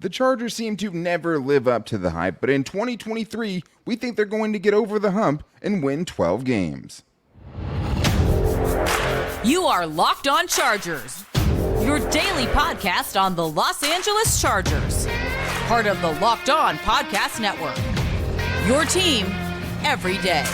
The Chargers seem to never live up to the hype, but in 2023, we think they're going to get over the hump and win 12 games. You are Locked On Chargers, your daily podcast on the Los Angeles Chargers, part of the Locked On Podcast Network, your team every day.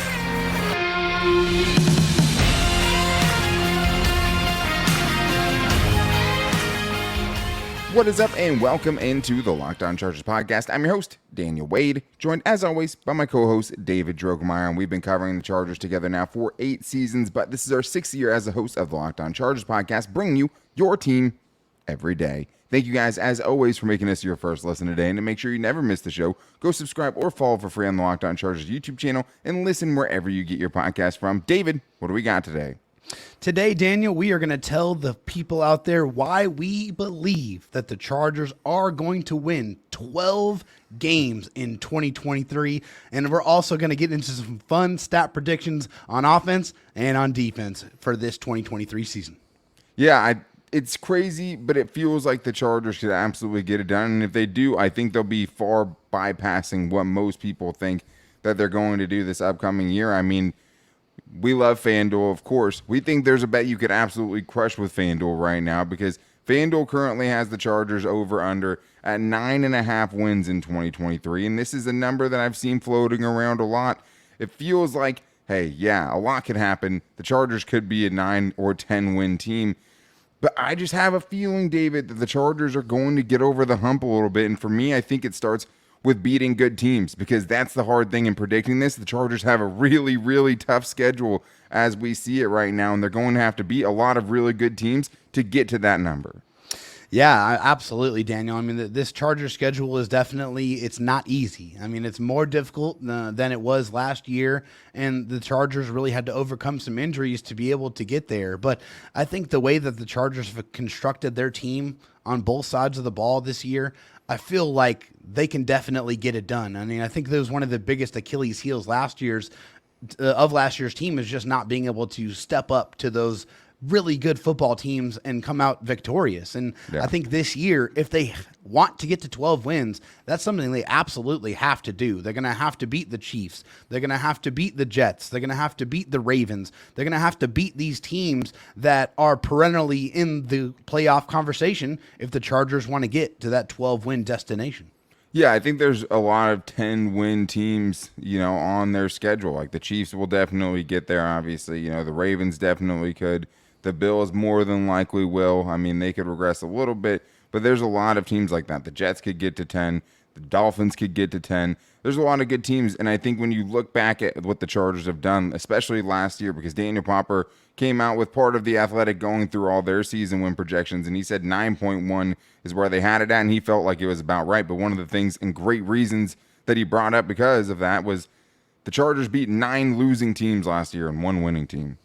What is up, and welcome into the Locked On Chargers podcast. I'm your host, Daniel Wade, joined as always by my co-host, David Drogemeyer, and we've been covering the Chargers together now for 8 seasons, but this is our 6th year as the host of the Locked On Chargers podcast, bringing you your team every day. Thank you guys, as always, for making this your first listen today, and to make sure you never miss the show, go subscribe or follow for free on the Locked On Chargers YouTube channel, and listen wherever you get your podcast from. David, what do we got today? Today, Daniel, we are going to tell the people out there why we believe that the Chargers are going to win 12 games in 2023. And we're also going to get into some fun stat predictions on offense and on defense for this 2023 season. Yeah, it's crazy, but it feels like the Chargers should absolutely get it done. And if they do, I think they'll be far bypassing what most people think that they're going to do this upcoming year. I mean, we love FanDuel, of course. We think there's a bet you could absolutely crush with FanDuel right now because FanDuel currently has the Chargers over-under at 9.5 wins in 2023, and this is a number that I've seen floating around a lot. It feels like, hey, yeah, a lot could happen. The Chargers could be a 9 or 10 win team, but I just have a feeling, David, that the Chargers are going to get over the hump a little bit, and for me, I think it starts with beating good teams, because that's the hard thing in predicting this. The Chargers have a really, really tough schedule as we see it right now, and they're going to have to beat a lot of really good teams to get to that number. Yeah, absolutely, Daniel. I mean, this Chargers schedule is definitely, it's not easy. I mean, it's more difficult than it was last year, and the Chargers really had to overcome some injuries to be able to get there. But I think the way that the Chargers have constructed their team on both sides of the ball this year, I feel like they can definitely get it done. I mean, I think that was one of the biggest Achilles heels last year's team is just not being able to step up to those really good football teams and come out victorious. And I think this year, if they want to get to 12 wins, that's something they absolutely have to do. They're going to have to beat the Chiefs. They're going to have to beat the Jets. They're going to have to beat the Ravens. They're going to have to beat these teams that are perennially in the playoff conversation if the Chargers want to get to that 12-win destination. Yeah, I think there's a lot of 10-win teams, on their schedule. Like the Chiefs will definitely get there, obviously. The Ravens definitely could. The Bills more than likely will. I mean, they could regress a little bit, but there's a lot of teams like that. The Jets could get to 10. The Dolphins could get to 10. There's a lot of good teams, and I think when you look back at what the Chargers have done, especially last year, because Daniel Popper came out with part of The Athletic going through all their season win projections, and he said 9.1 is where they had it at, and he felt like it was about right. But one of the things and great reasons that he brought up because of that was the Chargers beat 9 losing teams last year and 1 winning team.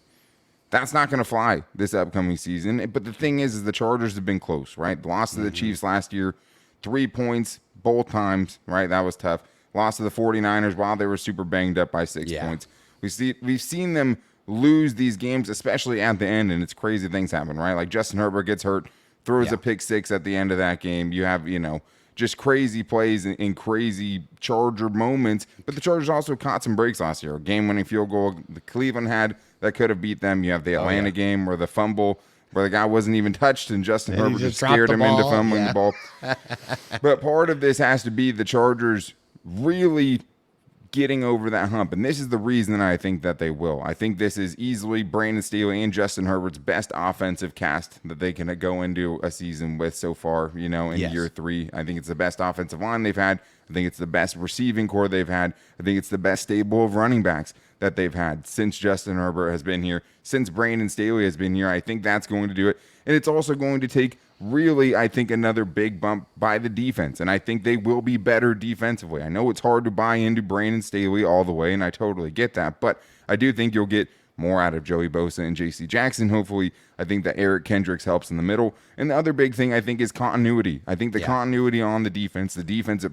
That's not going to fly this upcoming season. But the thing is the Chargers have been close, right? The loss to the Chiefs last year, 3 points both times, right? That was tough. Loss to the 49ers while they were super banged up by 6 points. We've seen them lose these games, especially at the end, and it's crazy things happen, right? Like Justin Herbert gets hurt, throws a pick 6 at the end of that game. You have, just crazy plays and crazy Charger moments. But the Chargers also caught some breaks last year. A game-winning field goal the Cleveland had that could have beat them. You have the Atlanta game where the fumble, where the guy wasn't even touched, and Justin Herbert just scared him into fumbling the ball. But part of this has to be the Chargers really getting over that hump, and this is the reason I think that they will. I think this is easily Brandon Staley and Justin Herbert's best offensive cast that they can go into a season with so far, in year 3. I think it's the best offensive line they've had. I think it's the best receiving core they've had. I think it's the best stable of running backs that they've had since Justin Herbert has been here, since Brandon Staley has been here. I think that's going to do it, and it's also going to take really, I think, another big bump by the defense, and I think they will be better defensively. I know it's hard to buy into Brandon Staley all the way, and I totally get that, but I do think you'll get more out of Joey Bosa and J.C. Jackson, hopefully. I think that Eric Kendricks helps in the middle, and the other big thing, I think, is continuity. I think the continuity on the defense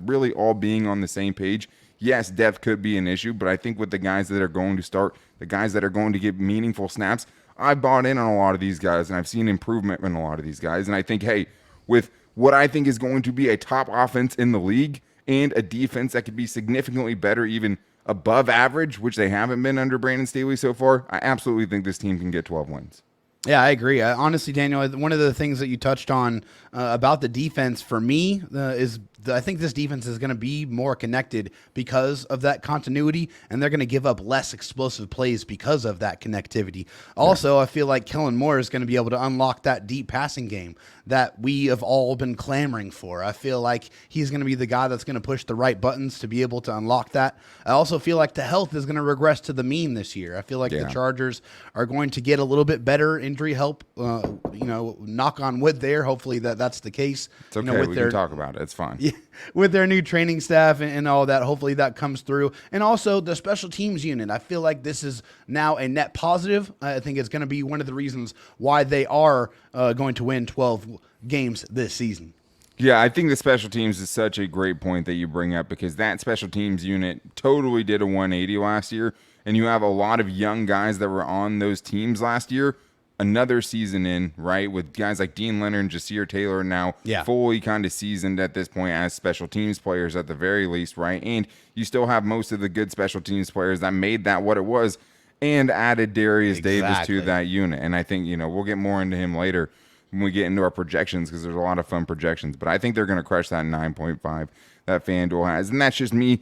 really all being on the same page. Yes, depth could be an issue, but I think with the guys that are going to start, the guys that are going to get meaningful snaps, I bought in on a lot of these guys, and I've seen improvement in a lot of these guys. And I think, hey, with what I think is going to be a top offense in the league and a defense that could be significantly better, even above average, which they haven't been under Brandon Staley so far, I absolutely think this team can get 12 wins. Yeah, I agree. Honestly, Daniel, one of the things that you touched on about the defense for me is I think this defense is going to be more connected because of that continuity, and they're going to give up less explosive plays because of that connectivity. Also, I feel like Kellen Moore is going to be able to unlock that deep passing game that we have all been clamoring for. I feel like he's going to be the guy that's going to push the right buttons to be able to unlock that. I also feel like the health is going to regress to the mean this year. I feel like the Chargers are going to get a little bit better injury help. Knock on wood there. Hopefully that's the case. It's okay. We can talk about it. It's fine. Yeah, with their new training staff and all that. Hopefully that comes through. And also the special teams unit. I feel like this is now a net positive. I think it's going to be one of the reasons why they are going to win 12 games this season. Yeah, I think the special teams is such a great point that you bring up, because that special teams unit totally did a 180 last year, and you have a lot of young guys that were on those teams last year. Another season in, right, with guys like Dean Leonard and Jasir Taylor now fully kind of seasoned at this point as special teams players at the very least, right? And you still have most of the good special teams players that made that what it was and added Darius Davis to that unit. And I think, we'll get more into him later when we get into our projections, because there's a lot of fun projections. But I think they're going to crush that 9.5 that FanDuel has. And that's just me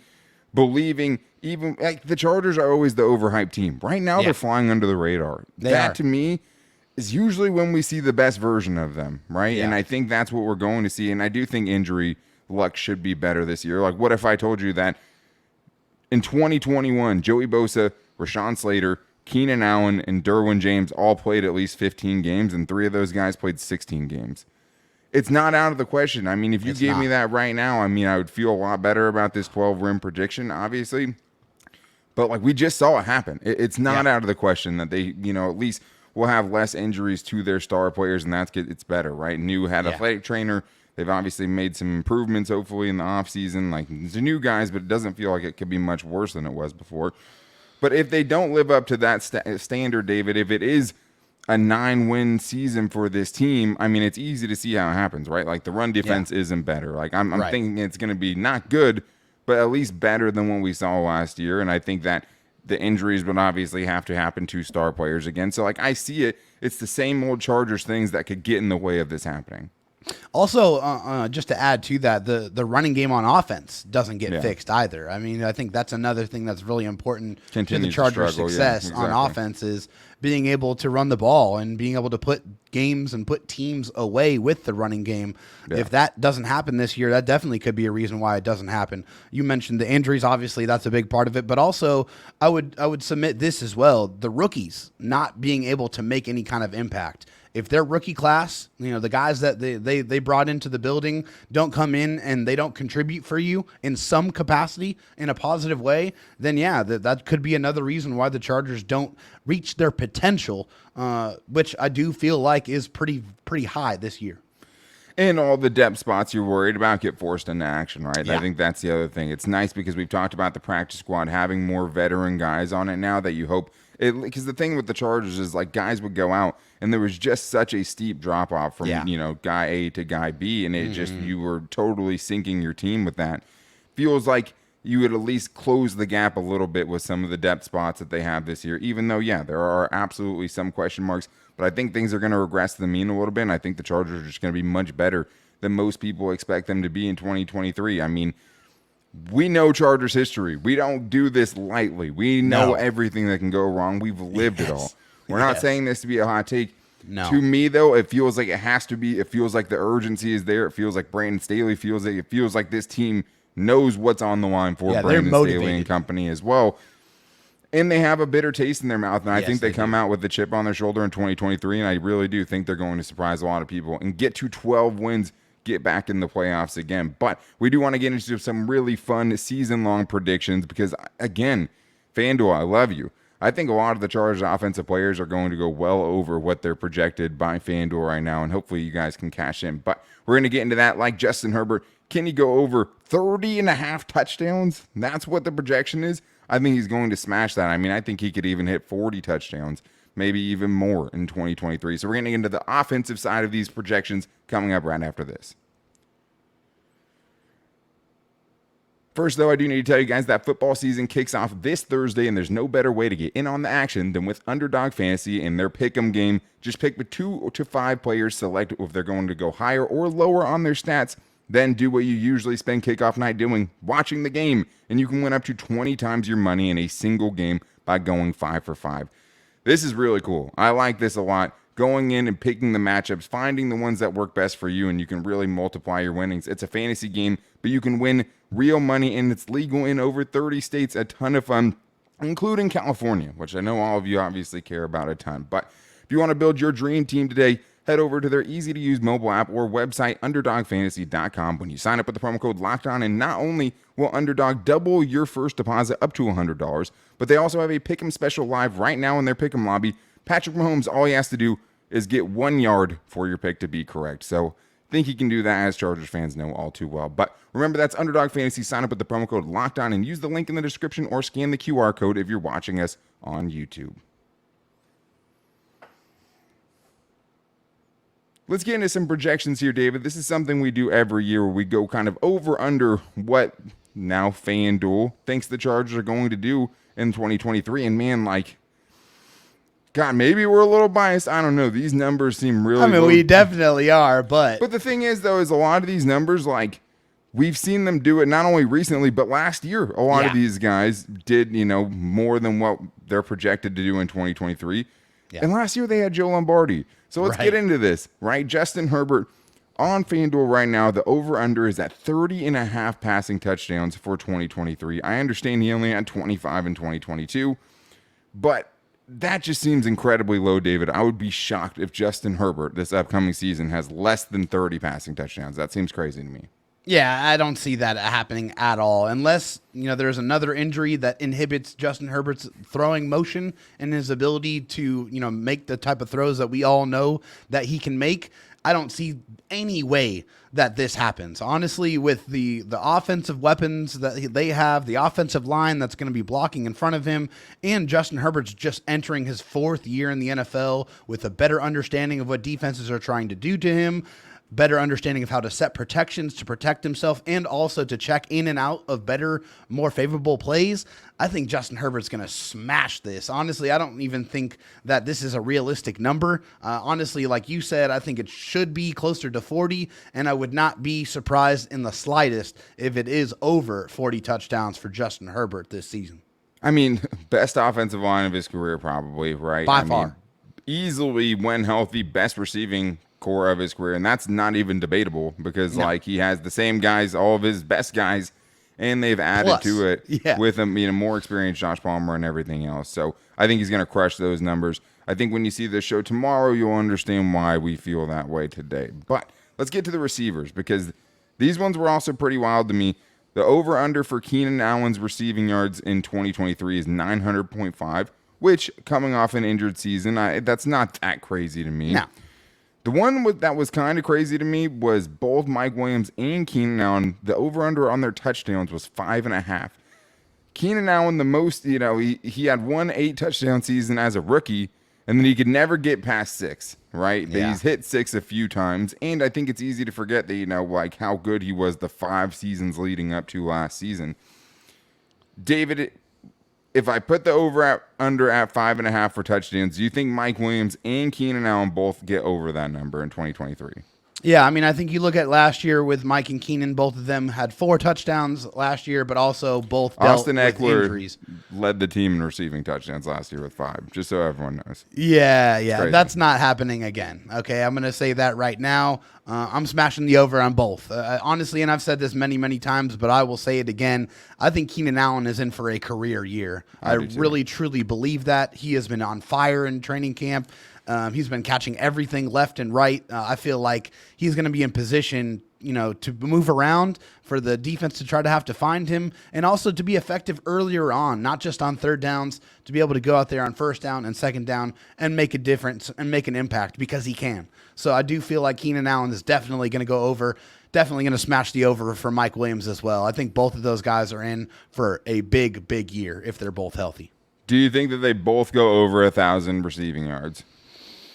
believing, even like the Chargers are always the overhyped team. Right now, they're flying under the radar. That to me is usually when we see the best version of them, right? Yeah. And I think that's what we're going to see. And I do think injury luck should be better this year. Like, what if I told you that in 2021, Joey Bosa, Rashawn Slater, Keenan Allen, and Derwin James all played at least 15 games, and 3 of those guys played 16 games. It's not out of the question. I mean, if you gave me that right now, I mean, I would feel a lot better about this 12-win prediction, obviously. But, like, we just saw it happen. It's not out of the question that they, at least will have less injuries to their star players, and it's better, right? New head athletic trainer. They've obviously made some improvements, hopefully, in the offseason. Like, it's new guys, but it doesn't feel like it could be much worse than it was before. But if they don't live up to that standard, David, if it is a 9-win season for this team, I mean, it's easy to see how it happens, right? Like, the run defense isn't better. Like, I'm thinking it's going to be not good, but at least better than what we saw last year. And I think that the injuries would obviously have to happen to star players again. So, like, I see it. It's the same old Chargers things that could get in the way of this happening. Also, just to add to that, the running game on offense doesn't get fixed either. I mean, I think that's another thing that's really important to the Chargers' success on offense is being able to run the ball and being able to put games and put teams away with the running game. Yeah. If that doesn't happen this year, that definitely could be a reason why it doesn't happen. You mentioned the injuries, obviously that's a big part of it, but also I would submit this as well, the rookies not being able to make any kind of impact. If their rookie class, the guys that they brought into the building don't come in and they don't contribute for you in some capacity in a positive way, then that could be another reason why the Chargers don't reach their potential, which I do feel like is pretty high this year. And all the depth spots you're worried about get forced into action, right? Yeah. I think that's the other thing. It's nice because we've talked about the practice squad having more veteran guys on it now that you hope – because the thing with the Chargers is, like, guys would go out and there was just such a steep drop-off from, guy A to guy B, and it just – you were totally sinking your team with that. Feels like you would at least close the gap a little bit with some of the depth spots that they have this year, even though, there are absolutely some question marks. But I think things are going to regress to the mean a little bit, and I think the Chargers are just going to be much better than most people expect them to be in 2023. I mean, we know Chargers history. We don't do this lightly. We know everything that can go wrong. We've lived it all. We're not saying this to be a hot take. No. To me, though, it feels like it has to be. It feels like the urgency is there. It feels like Brandon Staley feels it. It feels like this team knows what's on the line for Brandon Staley and company as well. And they have a bitter taste in their mouth, and I think they come out with the chip on their shoulder in 2023, and I really do think they're going to surprise a lot of people and get to 12 wins, get back in the playoffs again. But we do want to get into some really fun season-long predictions because, again, FanDuel, I love you. I think a lot of the Chargers offensive players are going to go well over what they're projected by FanDuel right now, and hopefully you guys can cash in. But we're going to get into that like Justin Herbert. Can he go over 30.5 touchdowns? That's what the projection is. I think he's going to smash that. I mean, I think he could even hit 40 touchdowns, maybe even more in 2023. So we're going to get into the offensive side of these projections coming up right after this. First, though, I do need to tell you guys that football season kicks off this Thursday, and there's no better way to get in on the action than with Underdog Fantasy and their pick'em game. Just pick with 2 to 5 players, select if they're going to go higher or lower on their stats, then do what you usually spend kickoff night doing, watching the game, and you can win up to 20 times your money in a single game by going 5 for 5. This is really cool. I like this a lot. Going in and picking the matchups, finding the ones that work best for you, and you can really multiply your winnings. It's a fantasy game, but you can win real money, and it's legal in over 30 states. A ton of fun, including California, which I know all of you obviously care about a ton. But if you want to build your dream team today, head over to their easy-to-use mobile app or website, underdogfantasy.com. When you sign up with the promo code LOCKEDON, and not only will Underdog double your first deposit up to $100, but they also have a Pick'em special live right now in their Pick'em lobby. Patrick Mahomes, all he has to do is get 1 yard for your pick to be correct. So I think he can do that, as Chargers fans know all too well. But remember, that's Underdog Fantasy. Sign up with the promo code LOCKEDON and use the link in the description or scan the QR code if you're watching us on YouTube. Let's get into some projections here, David. This is something we do every year where we go kind of over under what now FanDuel thinks the Chargers are going to do in 2023. And man, like, God, maybe we're a little biased. I don't know. These numbers seem really low. We definitely are, but the thing is, though, is a lot of these numbers, like, we've seen them do it not only recently, but last year. A lot of these guys did, more than what they're projected to do in 2023. Yeah. And last year they had Joe Lombardi. So let's get into this, right? Justin Herbert on FanDuel right now, the over-under is at 30.5 passing touchdowns for 2023. I understand he only had 25 in 2022, but that just seems incredibly low, David. I would be shocked if Justin Herbert this upcoming season has less than 30 passing touchdowns. That seems crazy to me. Yeah, I don't see that happening at all unless, there's another injury that inhibits Justin Herbert's throwing motion and his ability to, make the type of throws that we all know that he can make. I don't see any way that this happens. Honestly, with the offensive weapons that they have, the offensive line that's going to be blocking in front of him, and Justin Herbert's just entering his 4th year in the NFL with a better understanding of what defenses are trying to do to him, better understanding of how to set protections to protect himself, and also to check in and out of better, more favorable plays. I think Justin Herbert's going to smash this. Honestly, I don't even think that this is a realistic number. Honestly, like you said, I think it should be closer to 40, and I would not be surprised in the slightest if it is over 40 touchdowns for Justin Herbert this season. I mean, best offensive line of his career probably, right? By far. Easily, when healthy, best receiving core of his career, and that's not even debatable because he has the same guys, all of his best guys, and they've added to it with him, more experienced Josh Palmer and everything else. So I think he's going to crush those numbers. I think when you see this show tomorrow, you'll understand why we feel that way today. But let's get to the receivers because these ones were also pretty wild to me. The over-under for Keenan Allen's receiving yards in 2023 is 900.5, which, coming off an injured season, that's not that crazy to me. No. The one that was kind of crazy to me was both Mike Williams and Keenan Allen. The over-under on their touchdowns was 5.5. Keenan Allen, the most, he had 1 8-touchdown season as a rookie, and then he could never get past 6, right? But he's hit 6 a few times, and I think it's easy to forget that, how good he was the 5 seasons leading up to last season. David, if I put the over-under at 5.5 for touchdowns, do you think Mike Williams and Keenan Allen both get over that number in 2023? Yeah, I think you look at last year with Mike and Keenan, both of them had 4 touchdowns last year, but also both dealt with injuries. Led the team in receiving touchdowns last year with 5, just so everyone knows. Yeah, that's not happening again. Okay, I'm going to say that right now. I'm smashing the over on both. Honestly, and I've said this many, many times, but I will say it again. I think Keenan Allen is in for a career year. I really, truly believe that. He has been on fire in training camp. He's been catching everything left and right. I feel like he's going to be in position, to move around for the defense to try to have to find him, and also to be effective earlier on, not just on 3rd downs, to be able to go out there on 1st down and 2nd down and make a difference and make an impact because he can. So I do feel like Keenan Allen is definitely going to go over, definitely going to smash the over for Mike Williams as well. I think both of those guys are in for a big, big year if they're both healthy. Do you think that they both go over 1,000 receiving yards?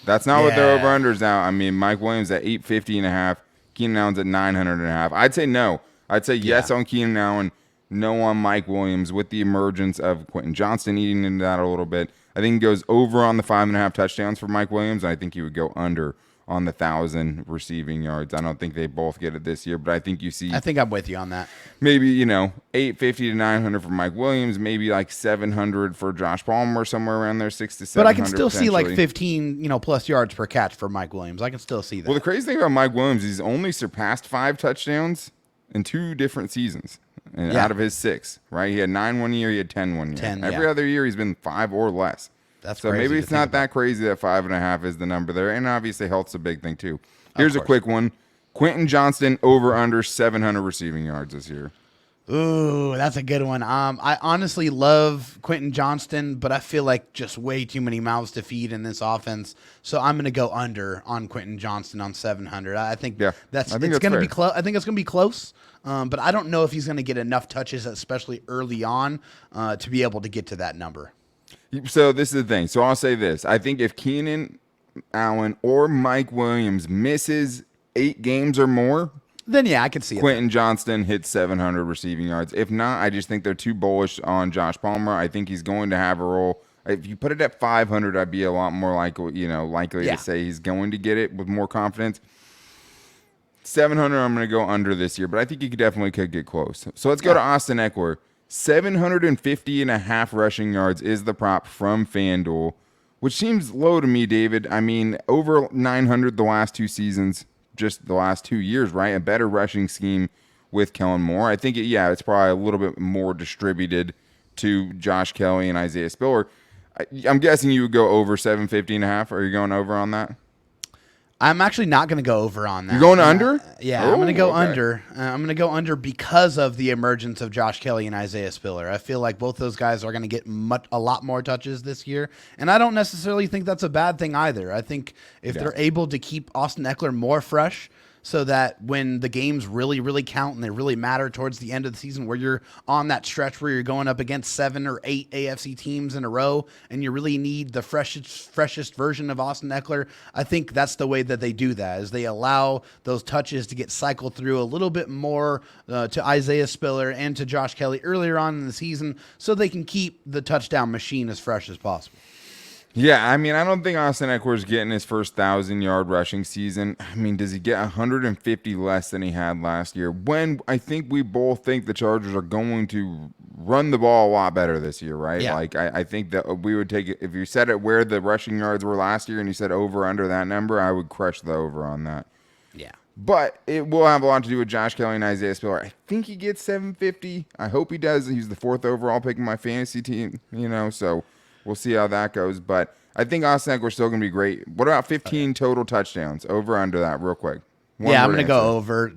That's not what their over-unders now. Mike Williams at 850.5, Keenan Allen's at 900.5. I'd say no. I'd say yes on Keenan Allen. no on Mike Williams with the emergence of Quentin Johnston eating into that a little bit. I think he goes over on the 5.5 touchdowns for Mike Williams. And I think he would go under on the 1,000 receiving yards. I don't think they both get it this year, but I think you see. I think I'm with you on that. Maybe 850 to 900 for Mike Williams, maybe like 700 for Josh Palmer, somewhere around there, 6 to 700. But I can still see like 15 plus yards per catch for Mike Williams. I can still see that. Well, the crazy thing about Mike Williams, he's only surpassed 5 touchdowns in 2 different seasons. And out of his 6, right? He had 9 one year, he had 10 one year. 10, Every other year, he's been 5 or less. That's so maybe it's not that crazy that 5.5 is the number there, and obviously health's a big thing too. Here's a quick one: Quentin Johnston over under 700 receiving yards this year. Ooh, that's a good one. I honestly love Quentin Johnston, but I feel like just way too many mouths to feed in this offense. So I'm going to go under on Quentin Johnston on 700. I think it's going to be close. I think it's going to be close, but I don't know if he's going to get enough touches, especially early on, to be able to get to that number. So this is the thing. So I'll say this. I think if Keenan Allen or Mike Williams misses 8 games or more, then yeah, I can see Quentin Johnston hits 700 receiving yards. If not, I just think they're too bullish on Josh Palmer. I think he's going to have a role. If you put it at 500, I'd be a lot more likely to say he's going to get it with more confidence. 700, I'm going to go under this year, but I think he definitely could get close. So let's go to Austin Ekeler. 750.5 rushing yards is the prop from FanDuel, which seems low to me, David. I mean, over 900 the last 2 seasons, just the last 2 years, right? A better rushing scheme with Kellen Moore. I think, it's probably a little bit more distributed to Josh Kelly and Isaiah Spiller. I'm guessing you would go over 750.5. Are you going over on that? I'm actually not going to go over on that. You're going under? I'm going to go under. I'm going to go under because of the emergence of Josh Kelly and Isaiah Spiller. I feel like both those guys are going to get a lot more touches this year, and I don't necessarily think that's a bad thing either. I think if they're able to keep Austin Ekeler more fresh, so that when the games really, really count and they really matter towards the end of the season, where you're on that stretch where you're going up against 7 or 8 AFC teams in a row and you really need the freshest version of Austin Ekeler, I think that's the way that they do that, is they allow those touches to get cycled through a little bit more to Isaiah Spiller and to Josh Kelly earlier on in the season so they can keep the touchdown machine as fresh as possible. Yeah, I mean, I don't think Austin Ekeler's getting his first 1,000-yard rushing season. I mean, does he get 150 less than he had last year? When I think we both think the Chargers are going to run the ball a lot better this year, right? Yeah. Like, I think that we would take it, if you said it where the rushing yards were last year and you said over under that number, I would crush the over on that. Yeah. But it will have a lot to do with Josh Kelly and Isaiah Spiller. I think he gets 750. I hope he does. He's the 4th overall pick in my fantasy team, so we'll see how that goes. But I think Austin Ekeler's still going to be great. What about 15 total touchdowns? Over under that real quick. I'm going to go over.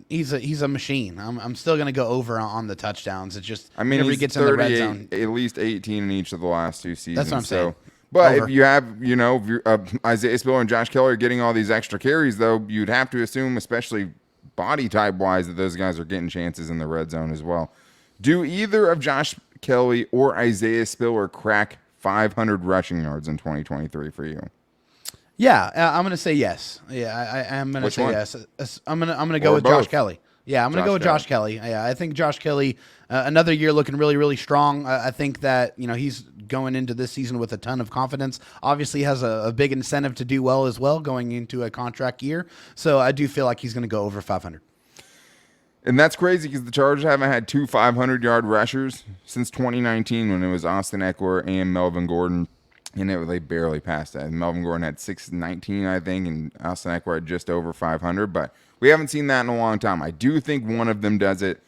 He's a machine. I'm still going to go over on the touchdowns. It's just whenever he gets in the red zone. At least 18 in each of the last 2 seasons. That's what I'm saying. But over. If you have, Isaiah Spiller and Josh Kelly are getting all these extra carries, though, you'd have to assume, especially body type-wise, that those guys are getting chances in the red zone as well. Do either of Josh Kelly or Isaiah Spiller crack 500 rushing yards in 2023 for you? Yeah, I'm going to say yes. Yeah, I am going to say yes. I'm going to go with both. Josh Kelly. Yeah, I'm going to go with Josh Kelly. Yeah, I think Josh Kelly, another year looking really, really strong. I think that, he's going into this season with a ton of confidence. Obviously has a big incentive to do well as well going into a contract year. So I do feel like he's going to go over 500. And that's crazy because the Chargers haven't had 2 500-yard rushers since 2019 when it was Austin Ekeler and Melvin Gordon, and they barely passed that. Melvin Gordon had 619, I think, and Austin Ekeler had just over 500, but we haven't seen that in a long time. I do think one of them does it.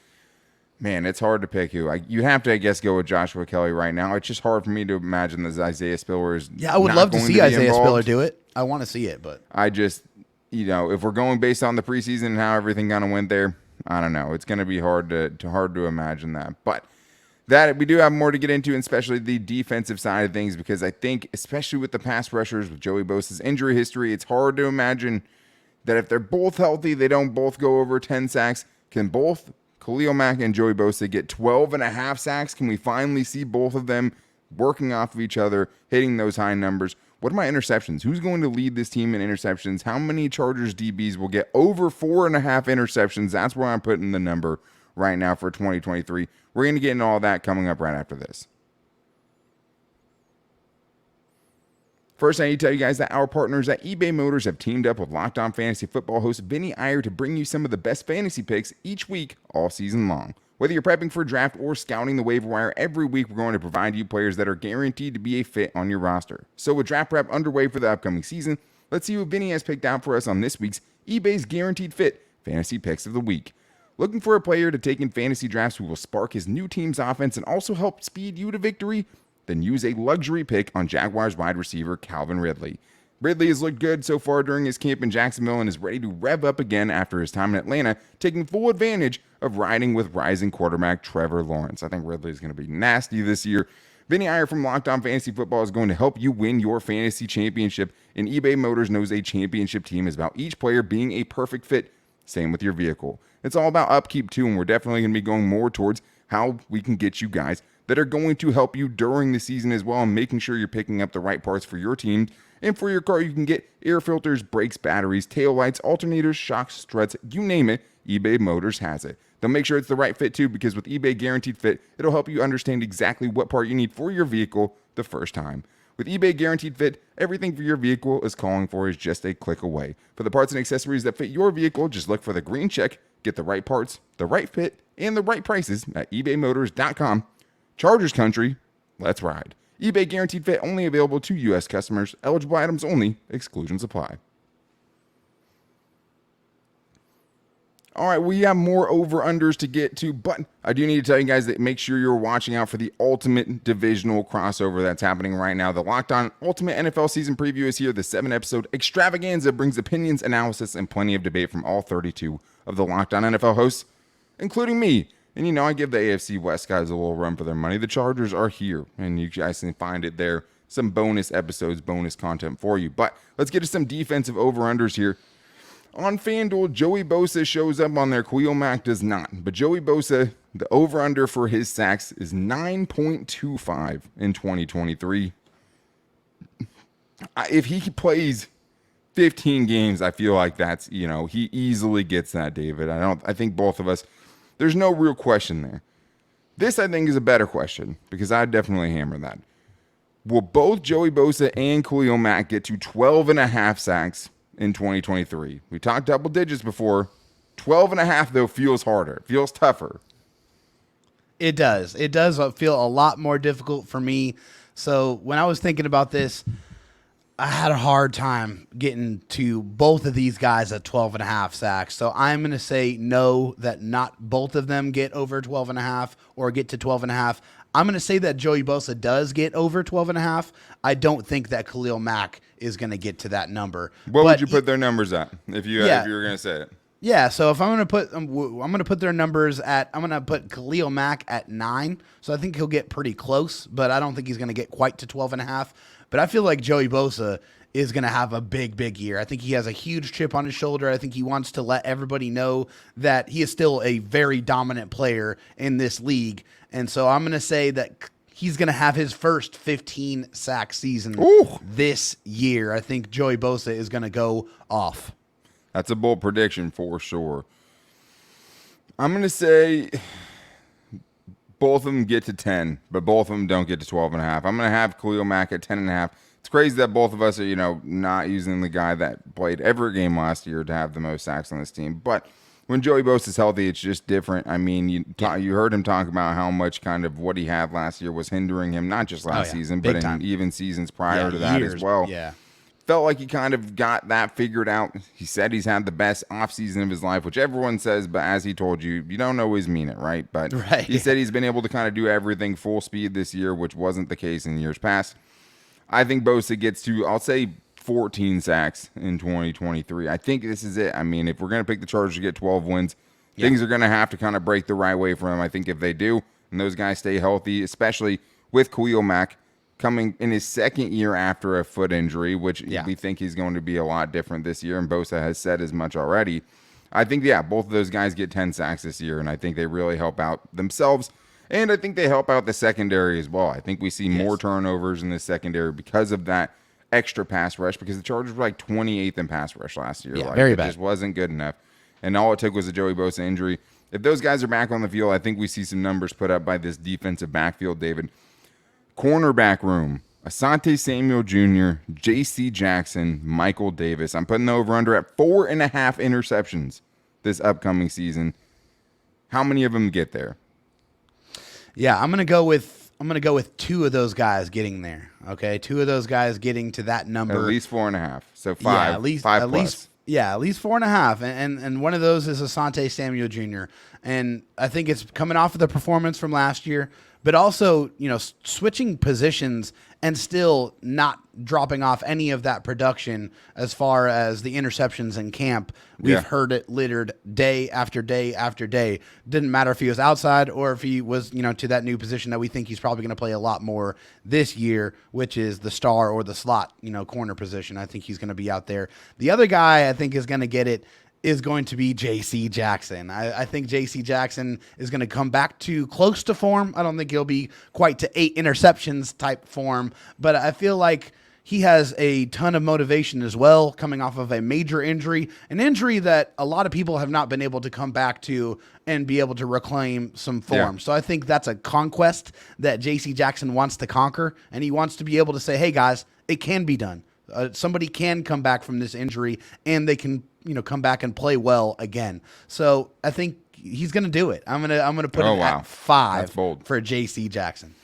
Man, it's hard to pick who. You have to, I guess, go with Joshua Kelly right now. It's just hard for me to imagine that Isaiah Spiller is I would love to see Isaiah Spiller do it. I want to see it, but I just, if we're going based on the preseason and how everything kind of went there, I don't know. It's going to be hard to imagine that. But that we do have more to get into, and especially the defensive side of things, because I think, especially with the pass rushers, with Joey Bosa's injury history, it's hard to imagine that if they're both healthy, they don't both go over 10 sacks. Can both Khalil Mack and Joey Bosa get 12.5 sacks? Can we finally see both of them working off of each other, hitting those high numbers? What are my interceptions? Who's going to lead this team in interceptions? How many Chargers DBs will get over 4.5 interceptions? That's where I'm putting the number right now for 2023. We're going to get into all that coming up right after this. First, I need to tell you guys that our partners at eBay Motors have teamed up with Locked On Fantasy Football host Vinny Iyer to bring you some of the best fantasy picks each week, all season long. Whether you're prepping for a draft or scouting the waiver wire, every week we're going to provide you players that are guaranteed to be a fit on your roster. So with draft prep underway for the upcoming season, let's see who Vinny has picked out for us on this week's eBay's Guaranteed Fit Fantasy Picks of the Week. Looking for a player to take in fantasy drafts who will spark his new team's offense and also help speed you to victory? Then use a luxury pick on Jaguars wide receiver Calvin Ridley. Ridley has looked good so far during his camp in Jacksonville and is ready to rev up again after his time in Atlanta, taking full advantage of riding with rising quarterback Trevor Lawrence. I think Ridley is going to be nasty this year. Vinny Iyer from Locked On Fantasy Football is going to help you win your fantasy championship, and eBay Motors knows a championship team is about each player being a perfect fit. Same with your vehicle. It's all about upkeep too, and we're definitely going to be going more towards how we can get you guys that are going to help you during the season as well, and making sure you're picking up the right parts for your team. And for your car, you can get air filters, brakes, batteries, taillights, alternators, shocks, struts, you name it, eBay Motors has it. They'll make sure it's the right fit too, because with eBay Guaranteed Fit, it'll help you understand exactly what part you need for your vehicle the first time. With eBay Guaranteed Fit, everything for your vehicle is calling for is just a click away. For the parts and accessories that fit your vehicle, just look for the green check, get the right parts, the right fit, and the right prices at ebaymotors.com. Chargers country, let's ride. eBay Guaranteed Fit only available to U.S. customers. Eligible items only. Exclusions apply. All right, we have more over-unders to get to, but I do need to tell you guys that make sure you're watching out for the ultimate divisional crossover that's happening right now. The Locked On Ultimate NFL Season Preview is here. The 7-episode extravaganza brings opinions, analysis, and plenty of debate from all 32 of the Locked On NFL hosts, including me. And, you know, I give the AFC West guys a little run for their money. The Chargers are here, and you guys can find it there. Some bonus episodes, bonus content for you. But let's get to some defensive over-unders here. On FanDuel, Joey Bosa shows up on there. Khalil Mack does not. But Joey Bosa, the over-under for his sacks is 9.25 in 2023. If he plays 15 games, I feel like that's, you know, he easily gets that, David. I think both of us, there's no real question there. This, I think, is a better question because I'd definitely hammer that. Will both Joey Bosa and Khalil Mack get to 12.5 sacks in 2023? We talked double digits before. 12.5, though, feels harder. It feels tougher. It does. It does feel a lot more difficult for me. So when I was thinking about this, I had a hard time getting to both of these guys at 12.5 sacks. So I'm going to say no, that not both of them get over 12.5 or get to 12.5. I'm going to say that Joey Bosa does get over 12.5. I don't think that Khalil Mack is going to get to that number. What would you put their numbers at if you were going to say it? Yeah, so if I'm going to put their numbers at, I'm going to put Khalil Mack at 9. So I think he'll get pretty close, but I don't think he's going to get quite to 12.5. But I feel like Joey Bosa is going to have a big year. I think he has a huge chip on his shoulder. I think he wants to let everybody know that he is still a very dominant player in this league. And so I'm going to say that he's going to have his first 15 sack season this year. I think Joey Bosa is going to go off. That's a bold prediction for sure. I'm going to say both of them get to 10, but both of them don't get to 12.5. I'm going to have Khalil Mack at 10.5. It's crazy that both of us are, not using the guy that played every game last year to have the most sacks on this team. But when Joey Bosa is healthy, it's just different. I mean, you heard him talk about how much kind of what he had last year was hindering him, not just last season, but in even seasons prior to that as well. Yeah. Felt like he kind of got that figured out. He said he's had the best offseason of his life, which everyone says, but as he told you, you don't always mean it, right? But he said he's been able to kind of do everything full speed this year, which wasn't the case in years past. I think Bosa gets to, I'll say, 14 sacks in 2023. I think this is it. I mean, if we're going to pick the Chargers to get 12 wins, things are going to have to kind of break the right way for them. I think if they do, and those guys stay healthy, especially with Khalil Mack coming in his second year after a foot injury, which we think he's going to be a lot different this year, and Bosa has said as much already. I think, both of those guys get 10 sacks this year, and I think they really help out themselves, and I think they help out the secondary as well. I think we see more turnovers in the secondary because of that extra pass rush, because the Chargers were like 28th in pass rush last year. Very bad. It just wasn't good enough, and all it took was a Joey Bosa injury. if those guys are back on the field, I think we see some numbers put up by this defensive backfield, David. Cornerback room, Asante Samuel Jr., J.C. Jackson, Michael Davis. I'm putting the over-under at 4.5 interceptions this upcoming season. How many of them get there? Yeah, I'm gonna go with two of those guys getting there. Okay, two of those guys getting to that number. At least 4.5. So five. Yeah, at least five at plus. least yeah, at least 4.5. And one of those is Asante Samuel Jr. And I think it's coming off of the performance from last year, but also, switching positions and still not dropping off any of that production as far as the interceptions in camp. We've heard it littered day after day after day. Didn't matter if he was outside or if he was, to that new position that we think he's probably going to play a lot more this year, which is the star or the slot, corner position. I think he's going to be out there. The other guy I think is going to get it is going to be J.C. Jackson. I think J.C. Jackson is going to come back to close to form. I don't think he'll be quite to 8 interceptions type form, but I feel like he has a ton of motivation as well, coming off of a major injury, an injury that a lot of people have not been able to come back to and be able to reclaim some form. Yeah. So I think that's a conquest that J.C. Jackson wants to conquer, and he wants to be able to say, hey, guys, it can be done. Somebody can come back from this injury, and they can come back and play well again. So I think he's going to do it. I'm gonna put him at 5 for J.C. Jackson.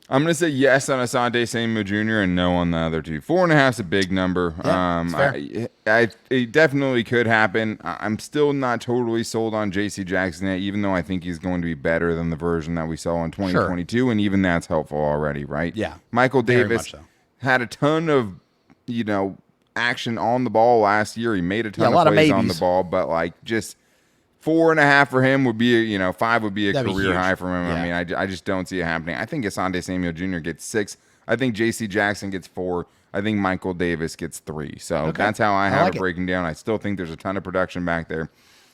I'm going to say yes on Asante Samuel Jr. and no on the other two. 4.5 is a big number. Yeah, it definitely could happen. I'm still not totally sold on J.C. Jackson yet, even though I think he's going to be better than the version that we saw in 2022, and even that's helpful already, right? Yeah. Michael Very Davis much so. had a ton of, action on the ball last year. He made a ton lot of of plays on the maybes. ball, but just 4.5 for him would be, 5 would be a That'd be career huge. high for him. Yeah. I mean, I just don't see it happening. I think Asante Samuel Jr. gets 6. I think J.C. Jackson gets 4. I think Michael Davis gets 3. So that's how I have like it breaking down. I still think there's a ton of production back there.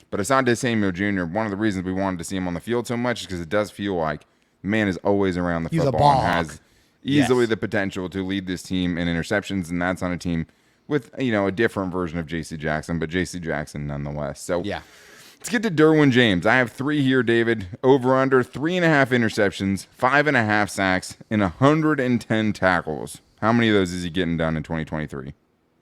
But Asante Samuel Jr., one of the reasons we wanted to see him on the field so much is because it does feel like the man is always around the He's a football and ball has hawk. easily Yes. the potential to lead this team in interceptions, and that's on a team with, a different version of J.C. Jackson, but J.C. Jackson nonetheless. So Yeah. let's get to Derwin James. I have 3 here, David. Over under 3.5 interceptions, 5.5 sacks, and 110 tackles. How many of those is he getting done in 2023?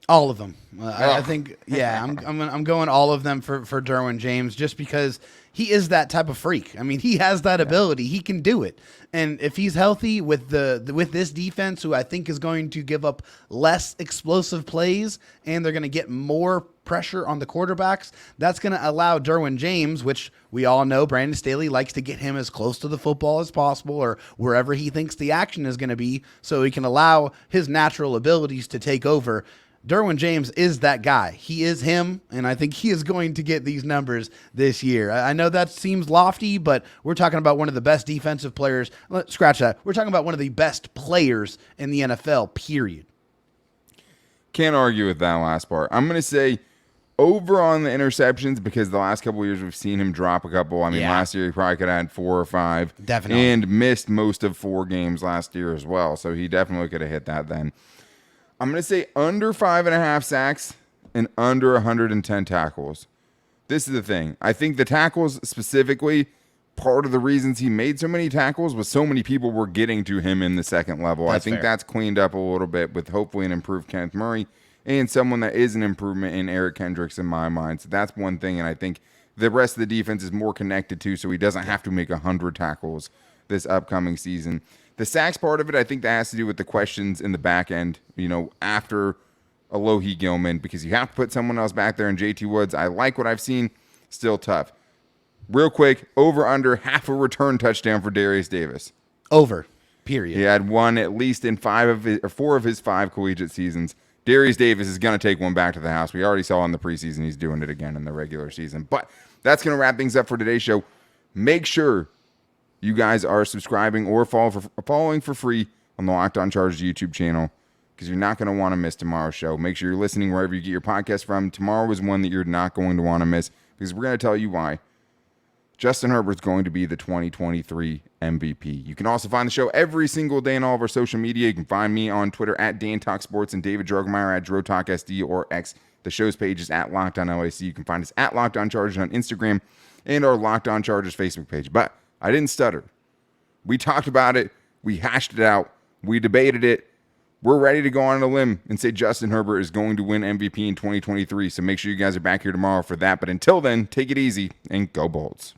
All of them. I think, I'm going all of them for Derwin James, just because he is that type of freak. I mean, he has that ability. He can do it. And if he's healthy with with this defense, who I think is going to give up less explosive plays, and they're going to get more pressure on the quarterbacks, that's going to allow Derwin James, which we all know Brandon Staley likes to get him as close to the football as possible, or wherever he thinks the action is going to be, so he can allow his natural abilities to take over. Derwin James is that guy. He is him, and I think he is going to get these numbers this year. I know that seems lofty, but we're talking about one of the best defensive players. Scratch that. We're talking about one of the best players in the NFL, period. Can't argue with that last part. I'm going to say over on the interceptions, because the last couple of years we've seen him drop a couple. I mean, last year he probably could have had 4 or 5. Definitely. And missed most of 4 games last year as well, so he definitely could have hit that then. I'm going to say under 5.5 sacks and under 110 tackles. This is the thing. I think the tackles specifically, part of the reasons he made so many tackles was so many people were getting to him in the second level. I think that's cleaned up a little bit with hopefully an improved Kenneth Murray and someone that is an improvement in Eric Kendricks in my mind. So that's one thing, and I think the rest of the defense is more connected to, so he doesn't have to make 100 tackles this upcoming season. The sacks part of it, I think that has to do with the questions in the back end, after Alohi Gilman, because you have to put someone else back there in JT Woods. I like what I've seen. Still tough. Real quick, over under half a return touchdown for Darius Davis. Over, period. He had one at least in 4 of his 5 collegiate seasons. Darius Davis is going to take one back to the house. We already saw in the preseason he's doing it again in the regular season. But that's going to wrap things up for today's show. Make sure you guys are subscribing or following for free on the Locked On Chargers YouTube channel, because you're not going to want to miss tomorrow's show. Make sure you're listening wherever you get your podcast from. Tomorrow is one that you're not going to want to miss, because we're going to tell you why Justin Herbert's going to be the 2023 MVP. You can also find the show every single day on all of our social media. You can find me on Twitter at DanTalkSports and David Drogemeyer at DroTalkSD or X. The show's page is at Locked On LAC. You can find us at Locked On Chargers on Instagram and our Locked On Chargers Facebook page. But I didn't stutter. We talked about it. We hashed it out. We debated it. We're ready to go on a limb and say Justin Herbert is going to win MVP in 2023. So make sure you guys are back here tomorrow for that. But until then, take it easy and go Bolts.